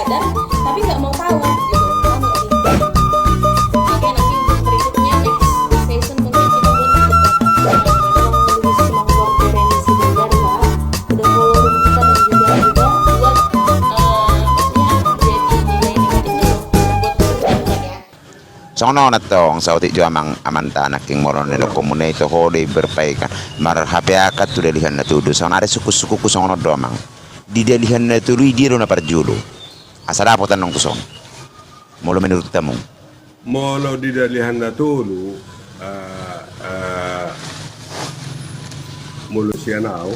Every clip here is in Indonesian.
sadar tapi nggak mau tahu gitu. Paham nggak sih? Oke, nanti untuk berikutnya next season mungkin kita buat debat nulis kemampuan referensi belajar Kak. Udah follow kita dan juga buat maksudnya jadi nilai negatifnya loh buat debat ya. Sono na tong sautik jo amanta naking moron no komune to hode berpaikan mar hape akat tu delihan na tudu sono ada suku-suku ku sono domang di delihan na tulu diro na parjulu asara potan nong kuson molo menurut tamu Molo di dalihan na tulu mulu sianau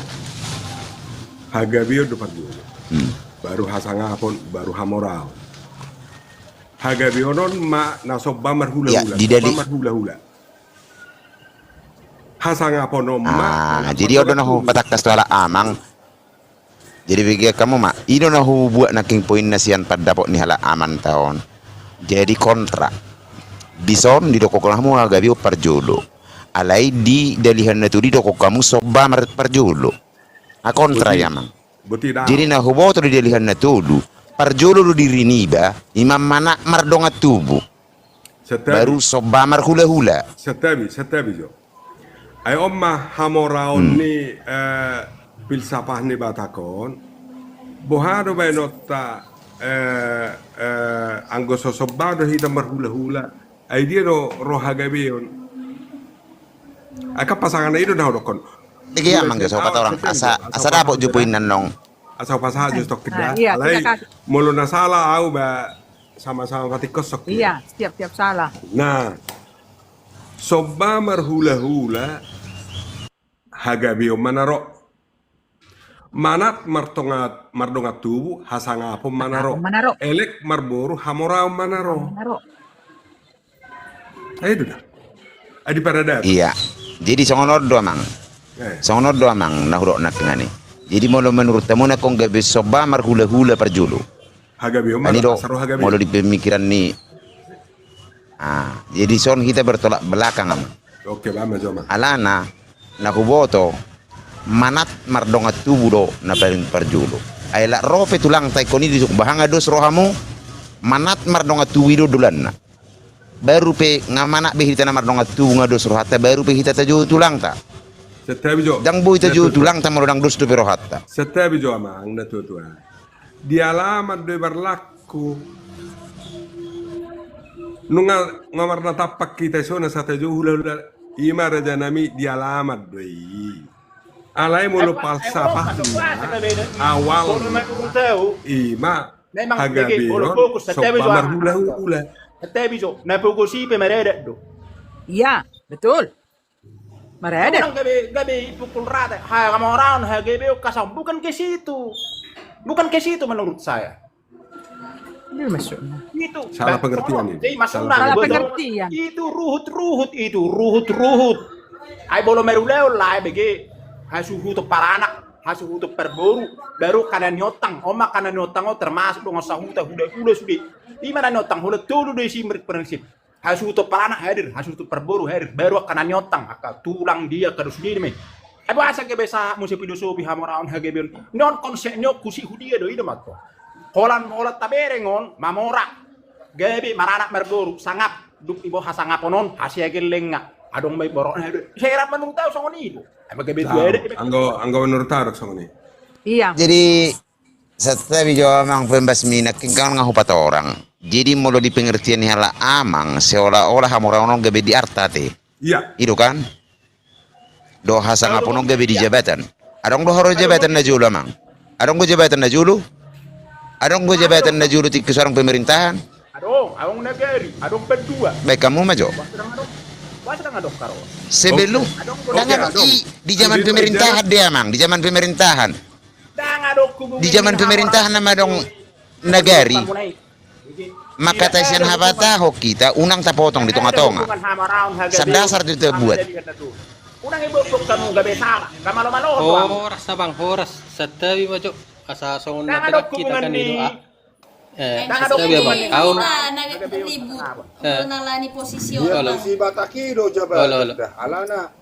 hagabio depan dulu baru hasangapon baru hamorao hagabio non ma nasobba marhula Ya, hula di dali- marhula hula hasangapon no ma jadi odo na ho patakas to ala amang jadi bagi kamu mak ido na ho buat naking poin nasian padapok ni hala aman taon jadi kontrak bison di doko kamu agabio parjulu alai di dalihan na tu di doko kamu sobba parjulu a kontra Betul. ya mang Butida jadi na huboto di dalihan na tudu parjulu lu diri niba imam mana mardonga tubu baru sobba hula-hula setabi jo ay omma hamoraon ni pilsapah ni batakon bohado bay notta anggo sosobado hita marhula-hula ay dia ro hagabeon ay kapasangan na ito na hodokon Digi ya mang so kata orang asa dapok jupuin nanong asal pasaha jo stok Ah, tidak iya, alay kita kasih. mulu na salah au ba sama-sama patikos sok Iya, setiap salah. Nah, sobba marhula-hula hagabio manaro. Manat martongat mardongat tubu hasangapo manaro. Manaro. Elek marboru hamorao manaro. Naruh. Ayo dah. Adi pada dat. iya jadi songonor do mang Eh, songonor do mang na hurok nak ngani jadi molo menurut tamu na kong gabe sobba hula-hula parjulu hagabio ani do manaro. Saro hagabio. molo di pemikiran ni jadi son kita bertolak belakang am Oke, bama joma. alana na huboto manat mardonga tubu do na paling parjulu ay la rofe tulang tay koni di bahanga dos rohamu manat mardonga tubu do dulan na baru pe ngamana be hita na mardonga tubu ngados rohata baru pe hita taju tulang ta Setabi jo. dang boy taju tulang ta marodang dos do pe rohata Setabi jo amang na tua. Di alamat do berlaku. Nunga ngamarna tapak kita sona sata jo hula-hula ima raja nami di alamat doi. Alai mulu falsafah awal ima hagabio sobba marhula-hula. Biso, napukusi pe mereda do. Iya, betul. Mereda. Orang gabe pukul rata. Ha, kamu orang gabe kasam bukan ke situ. Bukan ke situ menurut saya. Ini maksudnya. Itu Salah pengertian ini. Jadi masuk Salah betul. pengertian. Itu ruhut. Ai bolo meruleo lai bege. Hasuhu to paranak, hasuhu to perboru, baru kanan nyotang. Oma kanan nyotang termasuk dengan sahuta huda sudah. Di mana nyotang huda tulu do isi prinsip. Hasuhu to paranak hadir, hasuhu to perboru hadir, baru kanan nyotang aka tulang dia terus dia me. Ebo asa ke besa musi filosofi hamoraon hagebel. Non konsepnya kusi hudia do ida matko. Holan tabere ngon mamora. Gabe marana merboru sangap duk ibo hasangaponon hasiagel lenga. Adong may boron hadir. Saya manung tahu songon itu. Ebo gabe tuere. Anggo menurut tarok sama nih. Iya. jadi setelah video amang pembasmi nak kingkang ngahupat orang jadi mulu di pengertian ni hala amang seolah-olah hamorang gabe di artate Iya. itu kan do hasang apono gabe di jabatan adong do haro jabatan na julu amang adong go jabatan na julu tikus orang pemerintahan Adong negeri, adong berdua. baik kamu majo Sedang adong karo. sebelum jangan di zaman pemerintahan dia amang di zaman pemerintahan Dang adong kubu. di zaman pemerintahan nama dong negari maka tasian habata ho kita unang tapotong di tonga-tonga sadasar itu buat Unang ibu kamu gabe salah. Kamalo-malo. Horas na bang, horas. Sa tabi mo, Jo. Asasong na Dang adong kita kubungan kan dito, ni. Sa tabi ba? Aun. Nalibut. Nalani posisi Olo. Si Batakido Olo. jabat. Alana.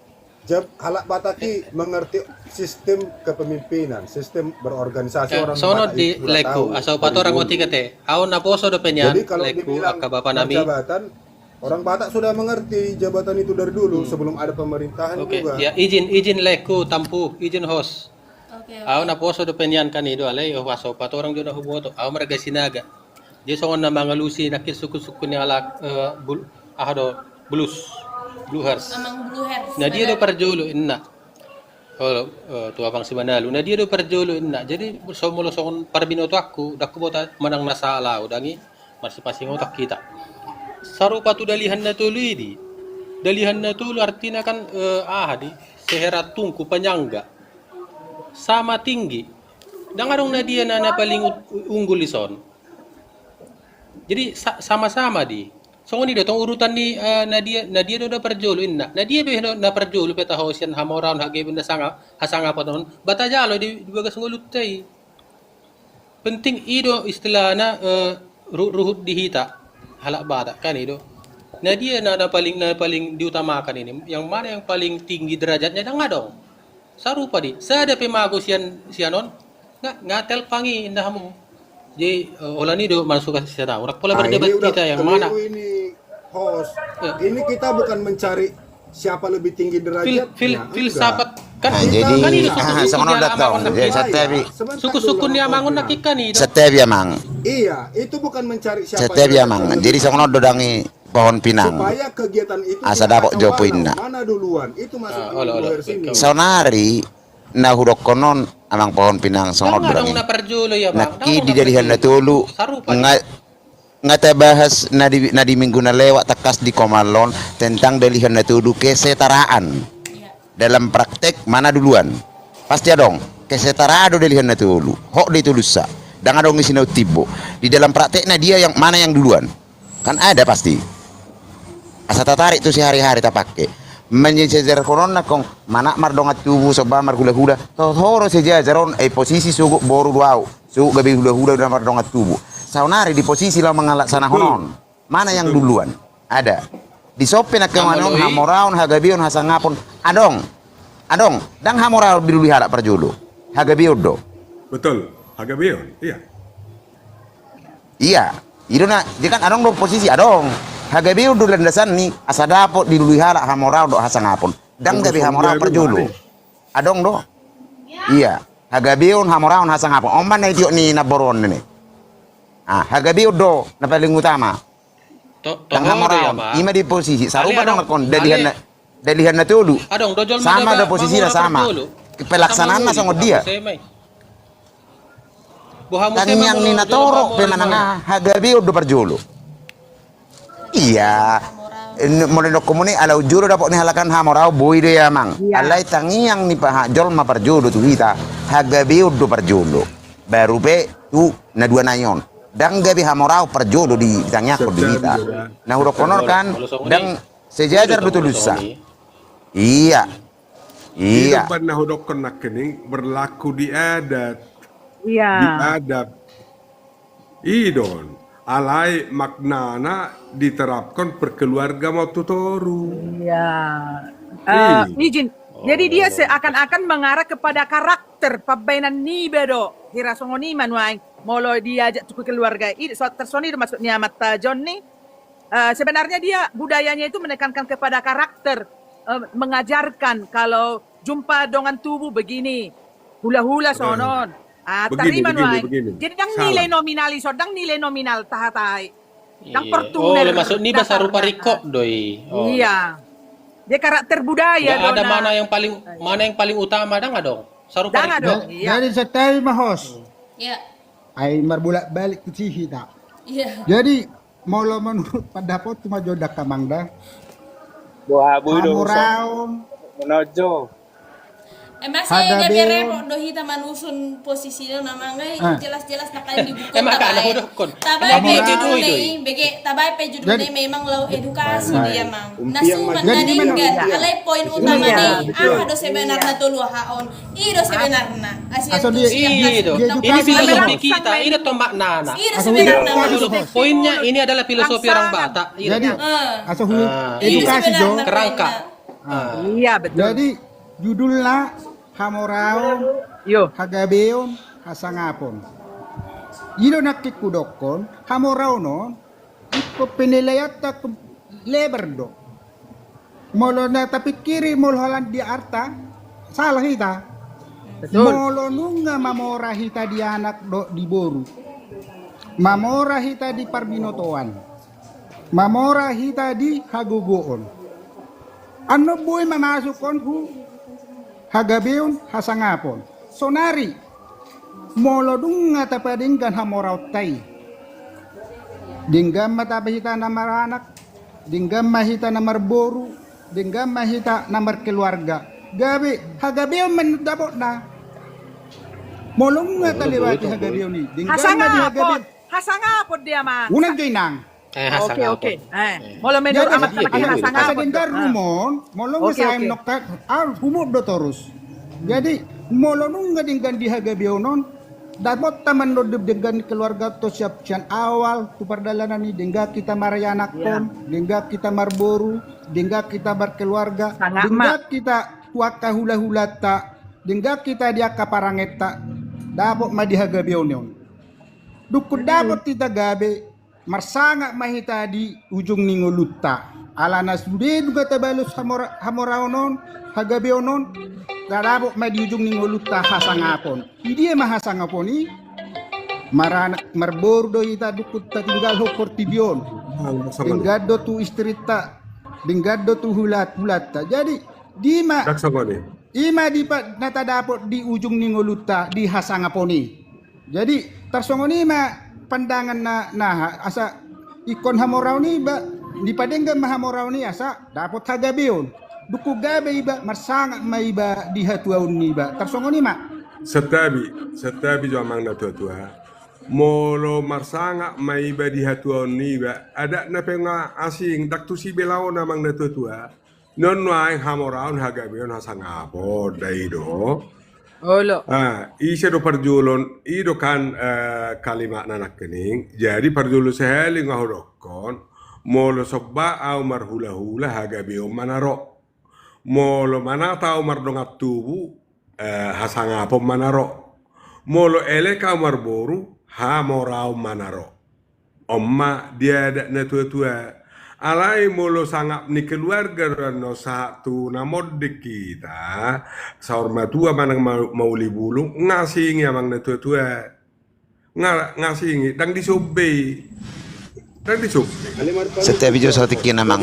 Halak bataki mengerti sistem kepemimpinan, sistem berorganisasi orang Sono Batak di itu sudah leku tahu asal dari pato orang dulu. ngoti kate. Aon na poso do penyan Jadi kalau leku dibilang akka bapa nami. jabatan, orang Batak sudah mengerti jabatan itu dari dulu sebelum ada pemerintahan Oke, juga. ya izin leku tampu, izin host. Oke. Aon na poso do penyan kanido alay o aso pato orang jono huboto. Aon merga sinaga. Dia songon na mga lusi nakil suku-suku ni alak blues. Blue Hearts. Amang Blue Hairs. Na dia do parjolo inna. Oh, tua bang si Manalu. Na dia do parjolo inna. Jadi so mulo songon parbinoto aku, dakku bota manang nasa alaw dangi masih pasing otak kita. Sarupa tu dalihan na tuloy di. Dalihan na tuloy artinya kan di seherat tungku panyangga. Sama tinggi. Dangarong na dia na paling unggul ison. Jadi sama-sama di. So ngoni do tong urutan ni Nadia do na perjolo inna. Nadia be na perjolo peta hosian hamoraun hage benda hasanga paton. Bata jalo di bagas ngulutai. Penting ido istilahna ruhut dihita halak bata kan ido. Nadia na paling diutamakan ini. Yang mana yang paling tinggi derajatnya dah dong. Sarupa di. Sada pemago sianon ngatel pangi indah mo. Jadi olah ini do masuk ke sana. Orang pola berdebat kita yang mana? Ini host. Ya. Ini kita bukan mencari siapa lebih tinggi derajatnya. Filsafat kan Jadi kan ini sama udah tahu. Jadi setiap suku-suku ni amangun nakikan ni. setiap mang. Iya, itu bukan mencari siapa. Setiap mang. Jadi sama dodangi pohon pinang. Supaya kegiatan itu Asa kita dapat tahu jopoinna. mana duluan. Itu masuk Olah. sini. Saunari na hurok konon amang pohon pinang sonod Dong dodangi. na perjulo ya bang. Naki di dalihan na tulu Sarupa. nga bahas na di minggu na lewat takas di Komalon tentang dalihan na tulu kesetaraan. Dalam praktek mana duluan? Pasti adong kesetaraan dalihan na tulu. Hok di tulusa. Dan adong isinaw tibo. Di dalam prakteknya dia yang mana yang duluan? Kan ada pasti. Asa tatarik tu sehari-hari tak pakai. Menyejajar corona kong mana mardongat tubuh soba margula-hula toro sejajaron posisi sugu boru duau sugu gabi hula-hula dan mardongat tubuh saunari di posisi lah mengalak sana honon mana yang duluan ada di sope nak kemanon hamoraun hagabion hasangapon adong dan hamoraun dilui halak perjulu hagabion do Betul. Agak beon. Iya. iya itu na jika adong do posisi adong hagabiu do landasan ni asa dapot di lului halak hamorau do hasangapon dang gabi hamorau perjulu adong do iya hagabiu hamorau hasangapon omban na idiok ni naboron ni hagabiu do na paling utama dang hamorau ima di posisi sarupa dong nakon dalihan na tulu Adong dojol sama ada posisi na sama pelaksanaan na sangod dia tanyang ni natoro pemananga hagabiu do perjulu iya mulai komuni alau juru dapat ni halakan hamorau boy do yamang alai tangiang ni paha jol ma perjulu tu kita hagabiu do perjulu baru be tu na dua nayon dang gabi hamorau perjulu di tangiak ko kita na huruf konor kan dang sejajar betul lusa iya Hidupan na hudok nak kening berlaku di adat. Iya. Di adat. Idon. Alai maknana diterapkan perkeluarga mau tutoru. Iya. Izin. Jadi dia seakan-akan mengarah kepada karakter pabainan ni bedo. Hirasongoni manuang molo diajak ke keluarga. Ini tersoni maksudnya mata John nih. Sebenarnya dia budayanya itu menekankan kepada karakter, mengajarkan kalau jumpa dengan tubuh begini, hula-hula sonon. Terima nuang. Jadi dang nilai nominal iso, dang nilai nominal tahatai. Dang portuner. Maksud ni bahasa rupa rikok doi. Iya. Dia karakter budaya. Ada mana yang paling utama dah nggak dong? Sarupa Dah dong. Iya. Dari setai mahos. Iya. Ai marbolak balik ke cihi tak. Iya. Jadi molo menurut pendapat cuma jodak kamangda. Doa budu. Amuraun. Menojo. Emang saya ada biar dohi taman usun posisinya namanya jelas-jelas nak kalian dibuka tabai pejudul deh bege tabai pejudul deh memang lau edukasi dia mang nasuman nadinggan alai poin utama deh ada sebenarnya tulu haon ido sebenarnya ini filosofi kita ini tombak nana ido sebenarnya poinnya ini adalah filosofi orang Batak jadi edukasi jo kerangka Iya betul. Jadi judulnya Hamoraon, Yo. Hagabeon, Hasangapon. Ilo nakikudokon, Hamoraonon, iko pinilayata lebar do. Molo na tapikiri molo halan di arta, salah kita. Betul. Molo nunga mamora hita di anak do di boru. Mamora hita di parbinotoan. Mamora hita di hagugoon. Ano boy mamasukon hu Hagabeon Hasangapon. Sonari molo dunga tapadinggan hamoraw tay. Dinggam matapahita na maranak, dinggam mahita na marboru, dinggam mahita na markeluarga. Gabi, Hagabeon manudabot na. Molong nga talibati Hagabeon ni. Dinggam na di Hagabeon. Hasangapon dia mah. Unang joinang. Oke. Molo menur amat Asa hasangapon. dengar rumon, molong Oke, sa oke. noktat, humod do torus. Jadi molo nung gadinggan di Hagabeonon, dapat taman lo dengan keluarga to siap sian awal tu perdalanan ni dengga kita marayanak pon, dengga kita marboru, dengga kita berkeluarga, Sangat, dengga Mak. kita tuaka hula-hulata, dengga kita dia kaparangeta, dapat ma di Hagabeonon. Dukut dapat kita gabe, marsanga mahita di ujung ningoluta. Alana sude duga tabalus hamoraonon, Hagabeonon, darabok ma di ujung ningoluta hasangapon. Idi mahasangapon ni maranak marbordo ita dukut ta tinggal ho portibion. Dinggado tu istrita, dinggado tu hulat-hulata. Jadi di ma Daksagoni. ima di pa natadapot di ujung ningoluta di hasangaponi. Jadi tarsongoni ma pandangan na asa ikon hamoraw ni ba di padengga mahamoraw ni asa dapat Hagabeon. Duku gabe iba marsanga mai ba di hatuaun ni ba tarsongoni ma. Setabi jo amang na tua. Molo marsanga mai ba di hatuan ni ba ada na penga asing dak tu si belao namang na tua. Non wae hamoraun Hagabeon hasangapo daido. Olo. Isa do parjulon ido kan kalimat nanak kening. Jadi parjulu seheli ngahudokon molo sobba au marhula-hula Hagabeon manaro. Molo mana tau mardongat tubu hasangapo manaro. Molo ele kau marboru hamorau manaro. Omma dia ada na tua-tua. Alai molo sangap ni keluarga no satu namod de kita saur matua manang mauli bulung ngasingi amang na tua-tua ngasingi dang disobei Setiap video saya tikin amang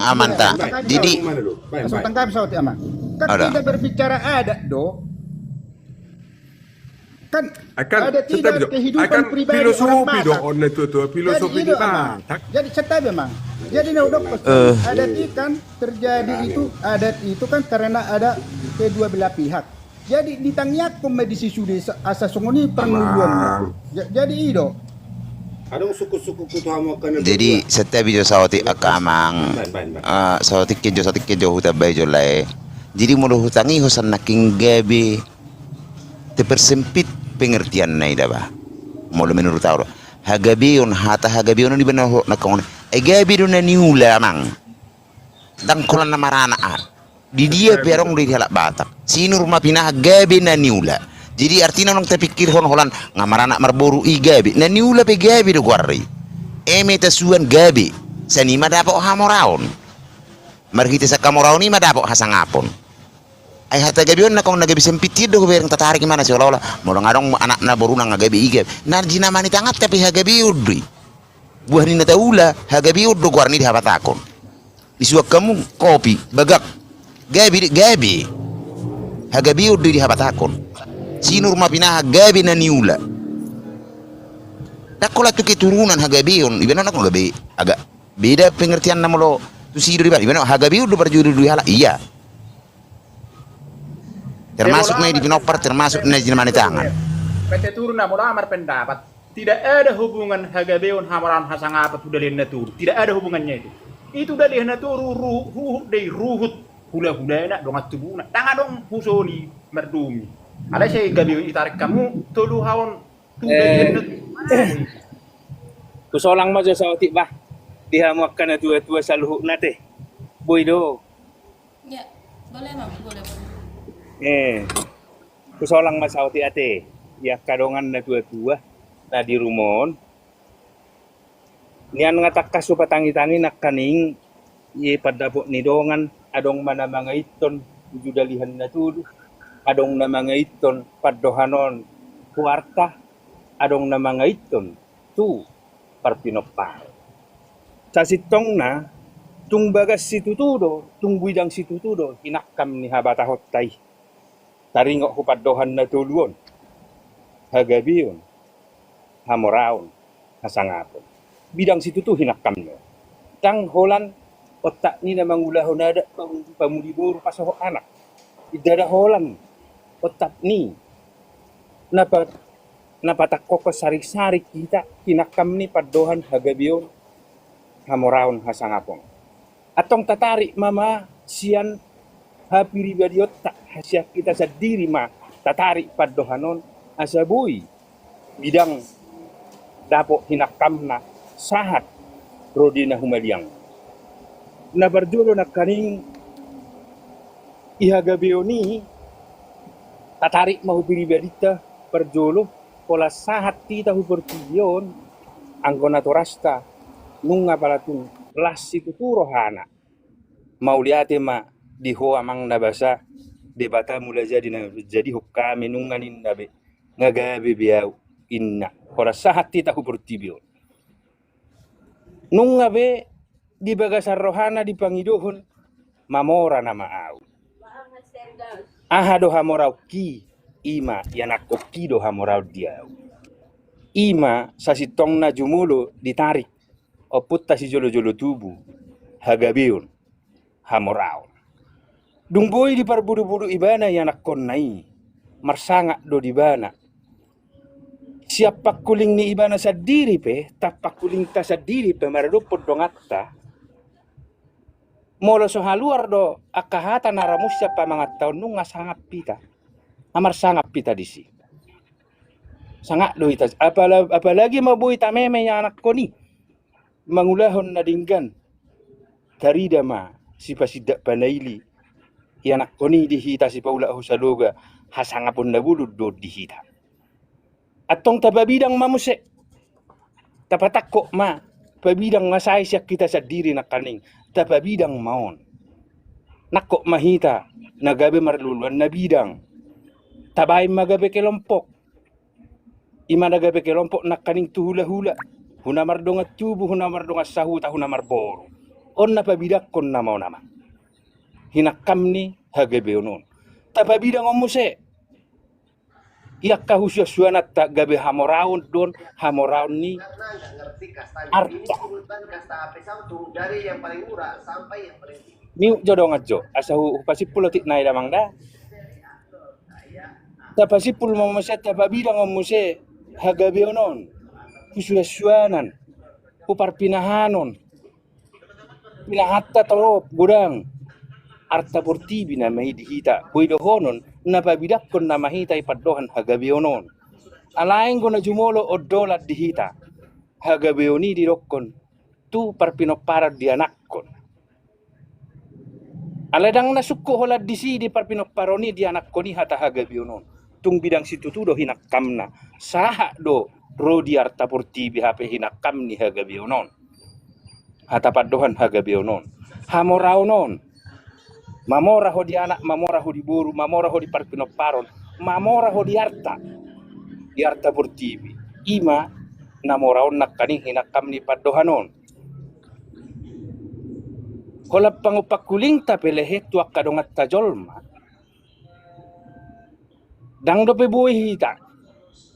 amanta. Jadi Langsung tangkap sauti ama. Kan Ada. tidak berbicara adat do. Kan akan ada tidak kehidupan akan pribadi filosofi orang do Batak. on na tua-tua filosofi Jadi di itu ama. Batak. Jadi cetai memang. Jadi naudok adat ikan terjadi itu adat itu kan karena ada kedua belah pihak. Jadi ditangyak komedisi sudah asa songoni penguluan. Jadi itu. Adong suku-suku kutuhamo kana. jadi setiap video sawati akamang sawati kejo huta bajo lai. Jadi mulu hutangi hosan naking gabe tepersempit pengertian nai daba. Mulu menurut tahu Hagabeon Hagabeon di benar ho nakon. Gabe do na niula mang. Dang kulan na marana di dia perong di halak Batak. Sinur mapinah gabe na niula. Jadi artinya nong terpikir holan ngamarana marboru i gabi. Na niula pe gabi do guarri. Eme tasuan gabi. Sani madapok hamoraon. Margita sa kamoraon ni madapok hasangapon. Ay hata gabion na kung nagabi sempit do bereng tatarik mana si ola mo ngadong anak na boru na gabi igab. Narjina mani tangat tapi hagabi udri. Buah ni nataula hagabi uddo guarni di habatakon. Isuak kamu kopi bagak. Gabi. Hagabi udri di habatakon. Sinur mapinah gabi na niula. Dakola tu keturunan Hagabeon, ibana nak gabi agak beda pengertian nama lo tu si dari ibana Hagabeon do berjuru dua hala iya. Termasuk na di pinopar termasuk na di mana tangan. PT turun namun amar pendapat tidak ada hubungan Hagabeon Hamoraon Hasangapat Hudalin Natur. Tidak ada hubungannya itu. Itu dalih natur ruhut hula-hula nak dong atubuna. Tangan dong husoli merdumi. Ada saya gabi itarik kamu tolu hawan tu Kusolang majo sa otik bah. Dihamuakan na tua-tua sa luhuk na teh. Boy do. Ya, boleh Mam, boleh. Kusolang masauti ate. Ya kadongan na tua-tua na di rumon. Nian ngatakas su patangi-tangi nak kaning ye padapok ni dongan adong mana mga iton judalihan na tudo. Adong na mga iton paddohanon kuarta. Adong na mga iton tu parpinopar. Sa sitong na tung bagas situtudo, tung bidang situtudo, hinakam ni habatahot tay. Taringok ko paddohan na tuluon. Hagabiyon, hamoraon, hasangapon. Bidang situtu hinakam no. Tang holan, otak ni na mangulahon ada pamuliboro pasoho anak. Idada holan, otak ni. Napatakko ko sarik-sarik kita, hinakam ni paddohan hagabiyon, hamoraon, hasangapon. Atong tatari mama sian hapiribadiot tak hasyak kita sa diri ma tatari paddohanon asabuy bidang dapo hinakam na sahat rodi na humaliang na barjulo na kaning ihagabiyo ni tatari mahupiribadita barjulo pola sahat tita hupertiyon anggo naturasta nunga palatun las itu turohana mauliate ma diho amang nabasa debata mula jadi hukami nunganin nabe ngagabe biau inna ora sahat tita hupertibion nungabe di bagasar rohana di pangidohon mamora nama au aha do hamorau ki ima yanakko ki do hamorau diau ima sasitong na jumulo ditarik oput si jolo-jolo tubuh hagabion hamorao dungboy di parburu-buru ibana yang nakon nai marsanga do di bana siap pakuling ni ibana sa diri pe tapakuling ta sa diri pe maradupod dongatta molo so haluar do akahata naramusya pa mga taon nung ngasangap pita amar sangap pita disi sangak do ita apalagi mabuhay tameme yang anak ko ni mangulahon na dinggan karida ma si pasidak panaili ianak koni dihita si paula husaloga hasangapon na bulud do dihita atong tababidang mamuse tapatakko ma pabidang masay siya kita sa diri na kaning tababidang maon nakko mahita nagabe marluluan na bidang tabay magabe kelompok ima nagabe kelompok na kaning tuhula-hula hunamar dongat tubuh hunamar dongat sahuta hunamar boro on na pabidak kon na mau nama hinakam ni hagebeonon tababidang omuse iyak kahusya suanat tak gabe hamoraun don hamoraun ni arta dari yang paling murah sampai yang paling tinggi ni jodong ajo asahu pasipul tik nai damang da tapasipul mamase tababidang omuse hagebeonon kusuasuanan upar pinahanon pinahatta torop gudang arta portibi na may dihita buidohonon na pabidak kon na mahita ipaddohan hagabionon alaing ko na jumolo o dolat dihita hagabioni dirokkon tu parpinoparad di anakkon aladang nasukko holad disi di parpinoparoni di anakkoni hata hagabionon tung bidang situtudo hinakkamna saha do rodi arta portibi hape hinakam ni hagabionon hata paddohan hagabionon hamoraonon mamora ho di anak mamora ho di buru mamora ho di parpinoparon mamora ho di arta portibi ima namoraon nakkaning hinakam ni paddohanon kolap pangupakuling ta pelehet tuak kadongat tajolma dang dope buih hita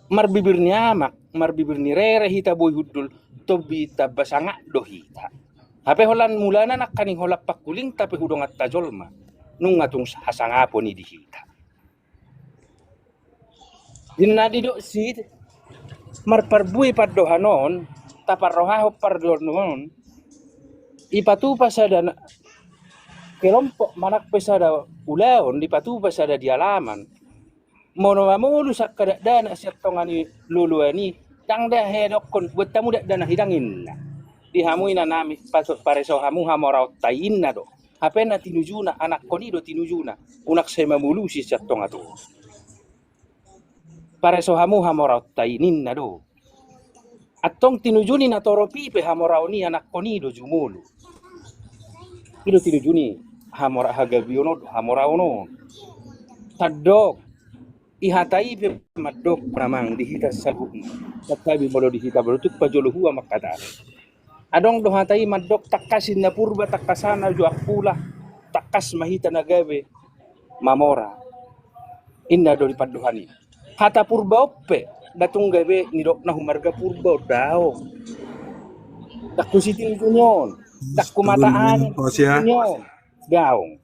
marbibir ni amak marbibir ni rere hita boy hudul tobi tabasanga do hita hape holan mulana nak kaning holap pakuling tapi hudongat tajolma nung atung hasangapo ni dihita dinadi do sid marparbui paddohanon taparrohaho pardohanon ipatupa sada kelompok manak pesada ulaon ipatupa sada di alaman mono mamulu sakada dana sirtongani luluani tang dah hedokon buat tamu dak dana hidangin dihamui na nami pasok pareso hamu hamorau tainna do Apa na tinujuna anak ko ni do tinujuna. Unak saya mamulu si chatong ato. Para so hamu hamorau tainin na do. Atong tinujuni na toro pipe hamorau ni anak ko ni do jumulu. Ido tinujuni hamora hagabiono hamorau no. Tadok ihatai pe madok pramang dihita sabuk. Tatabi molo dihita berutuk pajolo huwa makata. Adong dohatai madok takasin na purba takasana juak pula takas mahita nagabe mamora. Inna do dipaduhani. Hata purba oppe datung gabe nidok na humarga purba dao. Dakku sitin kunyon. Dakku mataan kunyon. Gaong.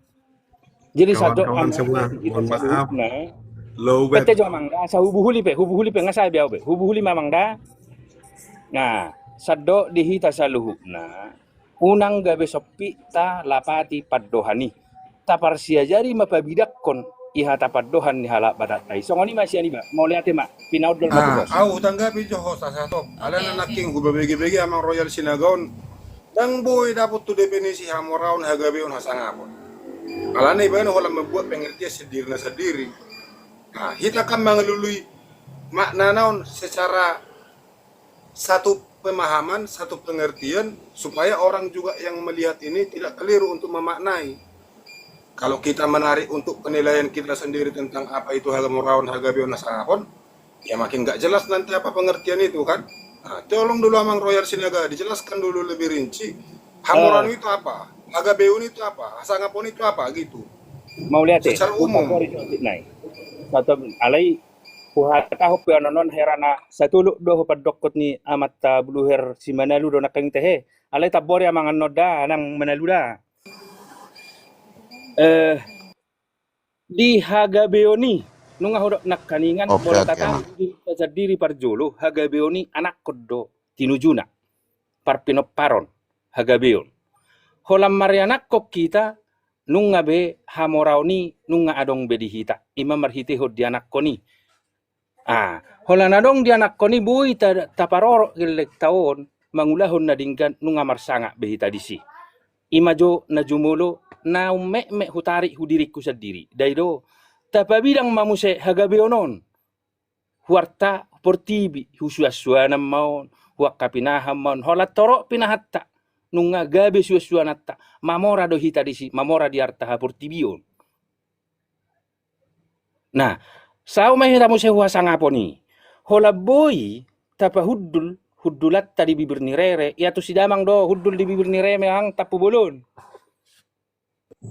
Jadi satu Kawan-kawan semua, mohon maaf. Low Pete jo mangda sa hubuhuli pe ngasai biao be. Hubuhuli mamangda. Nah, sado dihita sa luhupna. Unang gabe sopi ta lapati paddohani. Ta parsia jari mapabidak kon ihata paddohan ni halak batatai. Songoni masih ani ba. Mau lihat mak pinaud dol matu bos. Au tanggapi jo host satu. Ala na naking hubabegi-begi amang Royal Sinagon. Dang boy dapat tu definisi hamoraun hagabeun hasangapon. Alana iba na holang membuat pengertian sendiri. Nah, kita akan mengelului makna naon secara satu pemahaman, satu pengertian supaya orang juga yang melihat ini tidak keliru untuk memaknai. Kalau kita menarik untuk penilaian kita sendiri tentang apa itu hamoraun hagabeun hasangapon, ya makin nggak jelas nanti apa pengertian itu kan. Nah, tolong dulu Amang Royal Sinaga dijelaskan dulu lebih rinci. Hamoraun itu apa? Hagabeun itu apa? Hasangapon itu apa gitu. Mau lihat Secara umum. Satu alai kuhata hope anonon herana satuluk do padokot ni amat buluher si Manalu do nakang tehe. Alai tabori amang anoda nang Manaluda. Di Hagabeoni nung hodok nakaningan bola tatang di diri parjolo Hagabeoni anak kodo tinujuna parpinop paron Hagabeon. Holam marianak kok kita nung ngabe hamorauni nung adong bedihita ima marhite hod di anak koni. Holan adong di anak koni bui taparoro gelek taon mangulahon na dinggan nung marsanga behita disi. Ima jo na jumulo na me hutari hudiriku sendiri. Daido tapabidang mamuse Hagabeonon. Huarta portibi husuasuanam maon huak kapinaham maon holat toro pinahatta. Nung gabe suasuanatta mamora do hita disi mamora di arta portibion. Nah, sao mahira mo sa huwasang aponi. Hola boy tapa hudulat tadi bibir ni rere ya tu si damang do hudul di bibir ni rere ang tapu bolon.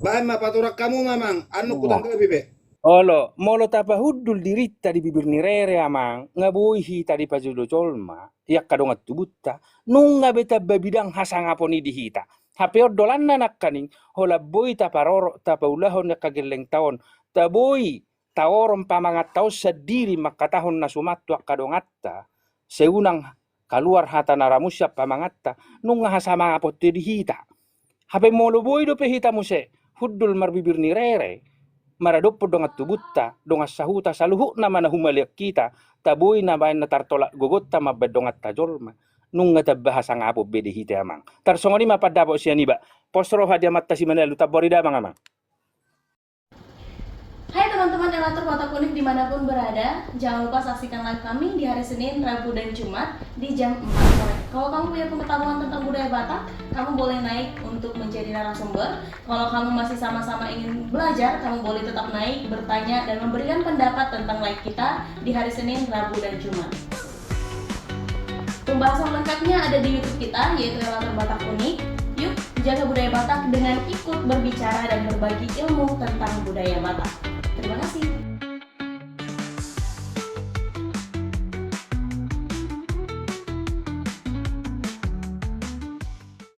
Bahan mapaturak kamu mamang, anu kutang ke bibe? Olo, molo tapa hudul dirita di bibir ni rere amang ngabuhi hita di pajulo colma yak kadongat tubutta nung ngabeta babidang hasang aponi di hita. Hapeo dolan na nakaning hola boy taparoro tapaulahon na kageleng taon taboy taorom pamangat tao sa diri makatahon na sumatwa kadongatta seunang kaluar hata naramusya pamangatta nung hasama apoti di hita. Hape molo boy do pehita muse hudul marbibir ni rere maradopo dongat tubutta dongas sahuta saluhu na manahumaliak kita taboy na bayan na tartolak gogotta mabadongat tajolma nung ngatabahasa nga po bedihite amang tarsongoni mapadapo siya niba postro hadiamat ta si Manalu tabori damang amang. Hai teman-teman relator Watak Unik dimanapun berada, jangan lupa saksikan live kami di hari Senin, Rabu, dan Jumat di jam 4 sore. Kalau kamu punya pengetahuan tentang budaya Batak, kamu boleh naik untuk menjadi narasumber. Kalau kamu masih sama-sama ingin belajar, kamu boleh tetap naik, bertanya, dan memberikan pendapat tentang live kita di hari Senin, Rabu, dan Jumat. Pembahasan lengkapnya ada di YouTube kita, yaitu Relator Batak Unik. Yuk, jaga budaya Batak dengan ikut berbicara dan berbagi ilmu tentang budaya Batak. Terima kasih.